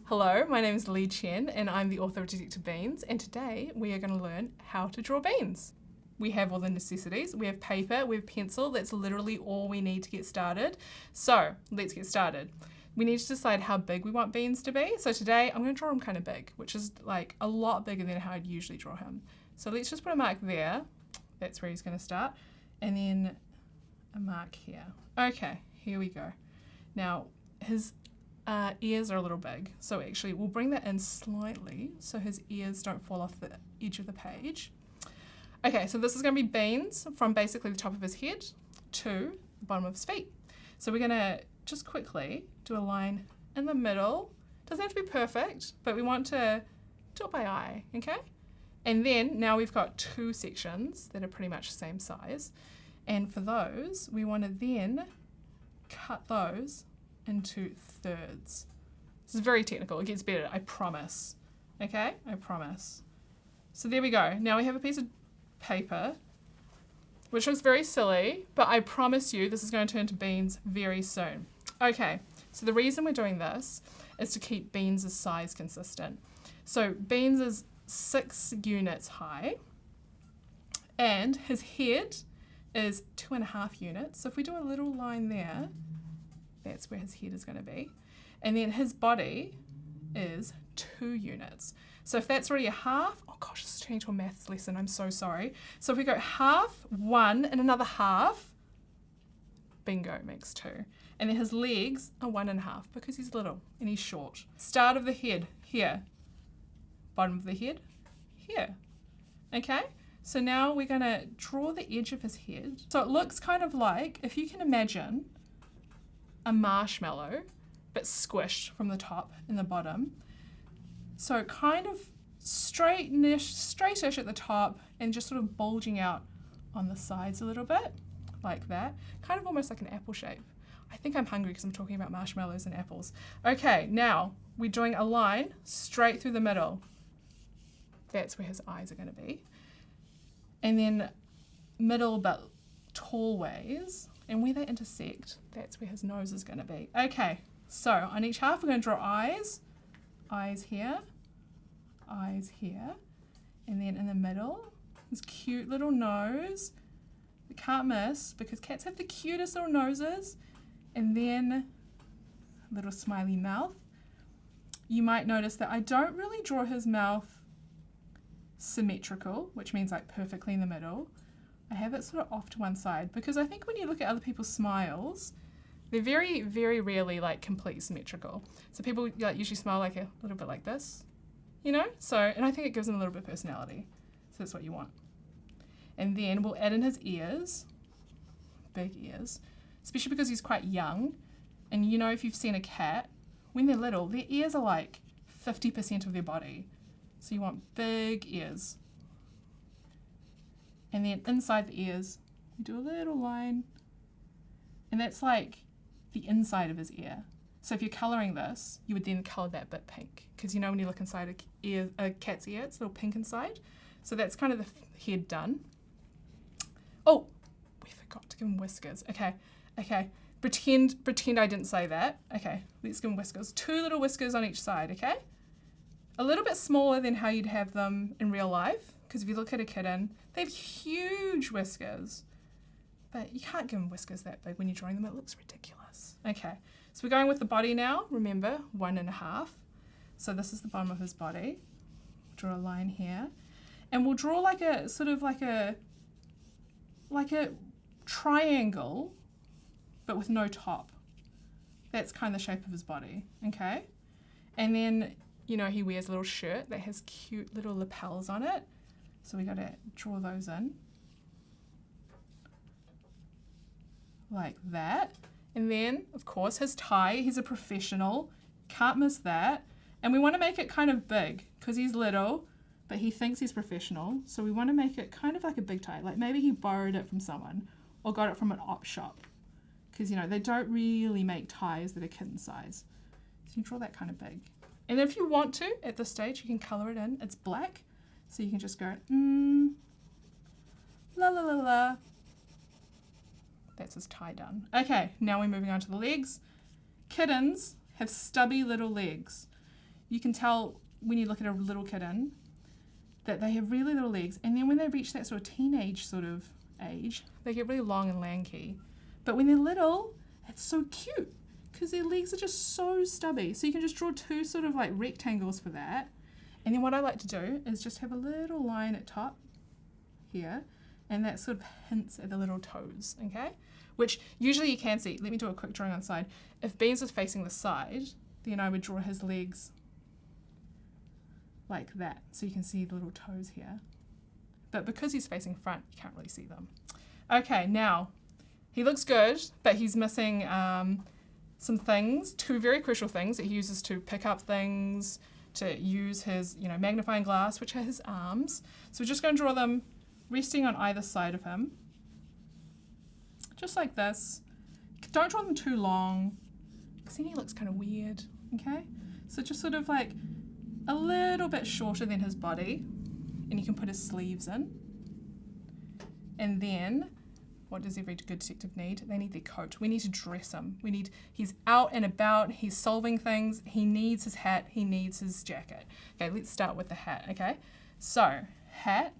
Hello, my name is Li Chen and I'm the author of Detective Beans, and today we are going to learn how to draw beans. We have all the necessities. We have paper, we have pencil. That's literally all we need to get started. So let's get started. We need to decide how big we want beans to be. So today I'm going to draw him kind of big, which is like a lot bigger than how I'd usually draw him. So let's just put a mark there. That's where he's going to start. And then a mark here. Okay, here we go. Now his ears are a little big, so actually we'll bring that in slightly so his ears don't fall off the edge of the page. Okay, so this is going to be beans from basically the top of his head to the bottom of his feet. So we're going to just quickly do a line in the middle. Doesn't have to be perfect, but we want to do it by eye, okay? And then now we've got two sections that are pretty much the same size. And for those, we want to then cut those into thirds. This is very technical. It gets better, I promise. Okay? I promise. So there we go. Now we have a piece of paper, which looks very silly, but I promise you this is going to turn to beans very soon. Okay, so the reason we're doing this is to keep beans' size consistent. So beans is 6 units high, and his head is 2.5 units. So if we do a little line there, that's where his head is going to be. And then his body is 2 units. So if that's already a half, oh gosh, this is turning into a maths lesson, I'm so sorry. So if we go half, 1, and another half, bingo, makes 2. And then his legs are 1.5 because he's little and he's short. Start of the head, here. Bottom of the head, here. Okay? So now we're going to draw the edge of his head. So it looks kind of like, if you can imagine, a marshmallow, but squished from the top and the bottom. So kind of straightish at the top and just sort of bulging out on the sides a little bit, like that. Kind of almost like an apple shape. I think I'm hungry because I'm talking about marshmallows and apples. Okay, now we're doing a line straight through the middle. That's where his eyes are going to be. And then middle but tall ways. And where they intersect, that's where his nose is going to be. Okay, so on each half we're going to draw eyes. Eyes here, eyes here. And then in the middle, his cute little nose. We can't miss because cats have the cutest little noses. And then a little smiley mouth. You might notice that I don't really draw his mouth symmetrical, which means like perfectly in the middle. I have it sort of off to one side because I think when you look at other people's smiles, they're very, very rarely like complete symmetrical. So people like usually smile like a little bit like this, you know? So, and I think it gives them a little bit of personality. So that's what you want. And then we'll add in his ears, big ears, especially because he's quite young. And you know, if you've seen a cat, when they're little, their ears are like 50% of their body. So you want big ears. And then inside the ears, you do a little line. And that's like the inside of his ear. So if you're colouring this, you would then colour that bit pink. Because you know when you look inside a cat's ear, it's a little pink inside. So that's kind of the head done. Oh, we forgot to give him whiskers. Okay. Pretend I didn't say that. Okay, let's give him whiskers. 2 little whiskers on each side, okay? A little bit smaller than how you'd have them in real life. Because if you look at a kitten, they have huge whiskers. But you can't give them whiskers that big when you're drawing them. It looks ridiculous. Okay, so we're going with the body now. Remember, 1.5. So this is the bottom of his body. Draw a line here. And we'll draw like a, sort of like a triangle, but with no top. That's kind of the shape of his body, okay? And then, you know, he wears a little shirt that has cute little lapels on it. So we got to draw those in like that. And then, of course, his tie. He's a professional. Can't miss that. And we want to make it kind of big because he's little, but he thinks he's professional. So we want to make it kind of like a big tie. Like maybe he borrowed it from someone or got it from an op shop. Because, you know, they don't really make ties that are kitten size. So you draw that kind of big. And if you want to, at this stage, you can colour it in. It's black. So you can just go, la la la la. That's his tie done. Okay, now we're moving on to the legs. Kittens have stubby little legs. you can tell when you look at a little kitten that they have really little legs, and then when they reach that sort of teenage sort of age, they get really long and lanky. But when they're little, it's so cute because their legs are just so stubby. So you can just draw two sort of like rectangles for that. And then what I like to do is just have a little line at top here, and that sort of hints at the little toes, okay? Which usually you can see. Let me do a quick drawing on the side. If Beans was facing the side, then I would draw his legs like that, so you can see the little toes here. But because he's facing front, you can't really see them. Okay, now, he looks good, but he's missing some things, two very crucial things that he uses to pick up things, to use his magnifying glass, which are his arms. So we're just going to draw them resting on either side of him. Just like this. Don't draw them too long, because then he looks kind of weird, okay? So just sort of like a little bit shorter than his body, and you can put his sleeves in. And then, what does every good detective need? They need their coat. We need to dress him. He's out and about, he's solving things, he needs his hat, he needs his jacket. Okay, let's start with the hat, okay? So, hat,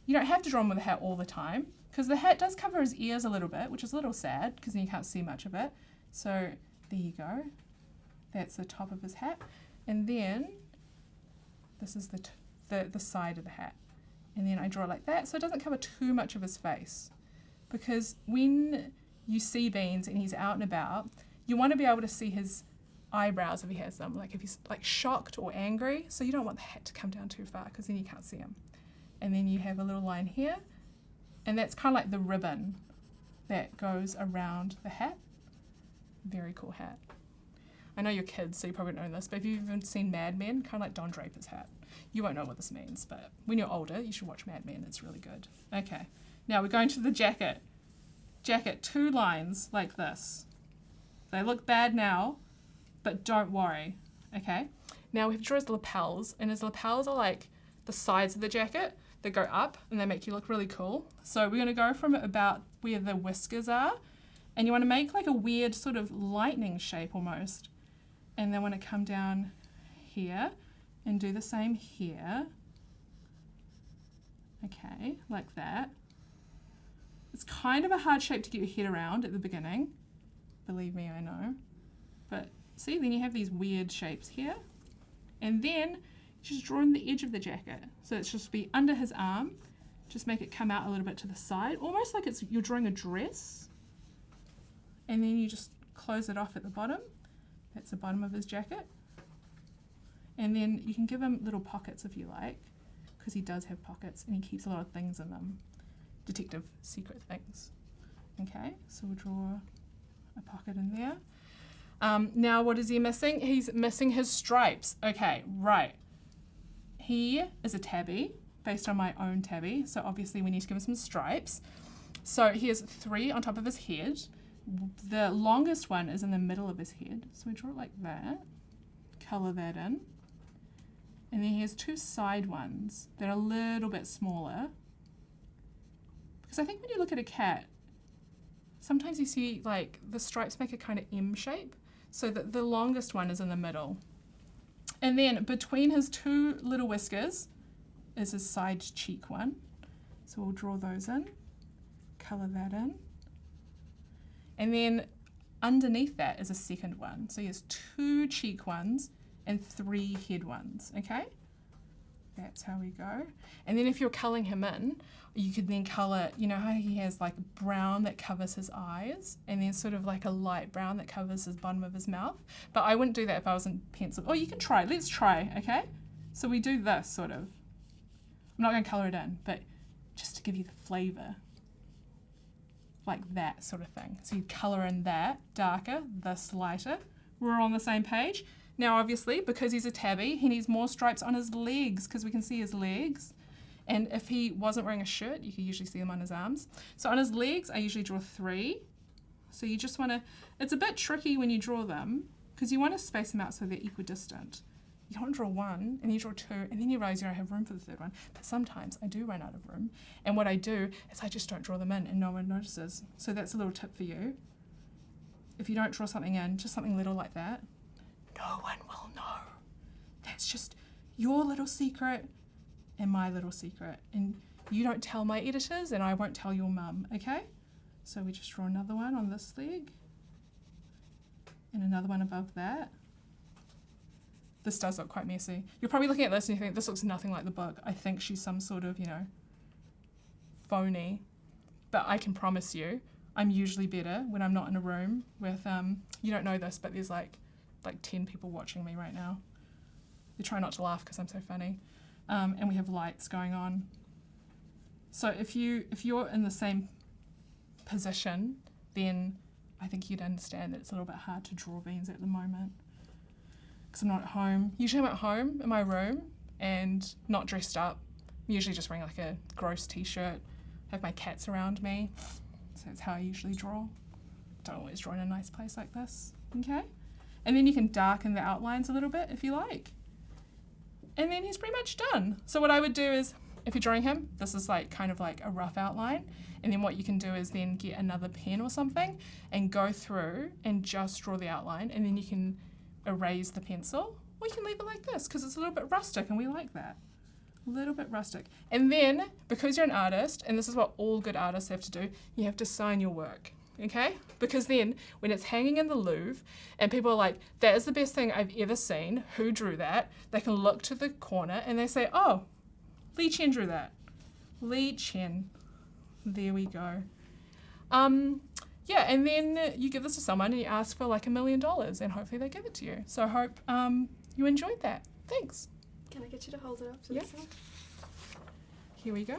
you don't have to draw him with a hat all the time, because the hat does cover his ears a little bit, which is a little sad, because then you can't see much of it. So, there you go. That's the top of his hat. And then, this is the side of the hat. And then I draw it like that, so it doesn't cover too much of his face. Because when you see Beans and he's out and about, you want to be able to see his eyebrows if he has them, like if he's like shocked or angry. So you don't want the hat to come down too far, because then you can't see him. And then you have a little line here, and that's kind of like the ribbon that goes around the hat. Very cool hat. I know you're kids, so you probably don't know this, but if you've even seen Mad Men, kind of like Don Draper's hat, you won't know what this means, but when you're older, you should watch Mad Men. It's really good. Okay, now we're going to the jacket. Jacket, two lines like this. They look bad now, but don't worry, okay? Now we have to draw his lapels, and his lapels are like the sides of the jacket that go up, and they make you look really cool. So we're going to go from about where the whiskers are, and you want to make like a weird sort of lightning shape almost. And then want to come down here and do the same here. Okay, like that. It's kind of a hard shape to get your head around at the beginning. Believe me, I know. But see, then you have these weird shapes here. And then just draw in the edge of the jacket. So it's just be under his arm. Just make it come out a little bit to the side, almost like you're drawing a dress. And then you just close it off at the bottom. That's the bottom of his jacket. And then you can give him little pockets if you like, because he does have pockets and he keeps a lot of things in them. Detective secret things. Okay, so we'll draw a pocket in there. Now what is he missing? He's missing his stripes. Okay, right. He is a tabby, based on my own tabby, so obviously we need to give him some stripes. So he has 3 on top of his head. The longest one is in the middle of his head, so we draw it like that, colour that in, and then he has 2 side ones that are a little bit smaller, because I think when you look at a cat, sometimes you see like the stripes make a kind of M shape, so that the longest one is in the middle. And then between his 2 little whiskers is his side cheek one, so we'll draw those in, colour that in. And then underneath that is a second one. So he has 2 cheek ones and 3 head ones, okay? That's how we go. And then if you're colouring him in, you could then colour, you know how he has like brown that covers his eyes, and then sort of like a light brown that covers his bottom of his mouth. But I wouldn't do that if I wasn't pencil. Oh, you can try. Let's try, okay? So we do this sort of. I'm not going to colour it in, but just to give you the flavour. Like that sort of thing. So you colour in that darker, this lighter. We're on the same page. Now obviously, because he's a tabby, he needs more stripes on his legs, because we can see his legs. And if he wasn't wearing a shirt, you can usually see them on his arms. So on his legs, I usually draw 3. So you just want to, it's a bit tricky when you draw them, because you want to space them out so they're equidistant. You don't draw 1, and you draw 2, and then you realise you don't have room for the 3rd one. But sometimes I do run out of room, and what I do is I just don't draw them in, and no one notices. So that's a little tip for you. If you don't draw something in, just something little like that, no one will know. your little secret and my little secret. And you don't tell my editors and I won't tell your mum, okay? So we just draw another one on this leg and another one above that. This does look quite messy. You're probably looking at this and you think, this looks nothing like the book. I think she's some sort of, you know, phony. But I can promise you, I'm usually better when I'm not in a room with, you don't know this, but there's like 10 people watching me right now. They try not to laugh because I'm so funny. And we have lights going on. So if you're in the same position, then I think you'd understand that it's a little bit hard to draw beans at the moment. Because I'm not at home. Usually I'm at home in my room and not dressed up. I'm usually just wearing like a gross t-shirt, have my cats around me. So that's how I usually draw. Don't always draw in a nice place like this, okay? And then you can darken the outlines a little bit if you like. And then he's pretty much done. So what I would do is, if you're drawing him, this is like kind of like a rough outline. And then what you can do is then get another pen or something and go through and just draw the outline. And then you can erase the pencil, or you can leave it like this because it's a little bit rustic and we like that. A little bit rustic. And then, because you're an artist, and this is what all good artists have to do, you have to sign your work, okay? Because then, when it's hanging in the Louvre, and people are like, that is the best thing I've ever seen, who drew that? They can look to the corner and they say, oh, Li Chen drew that. Li Chen. There we go. Yeah, and then you give this to someone and you ask for like $1 million and hopefully they give it to you. So I hope you enjoyed that. Thanks. Can I get you to hold it up to Yeah. the side? Here we go.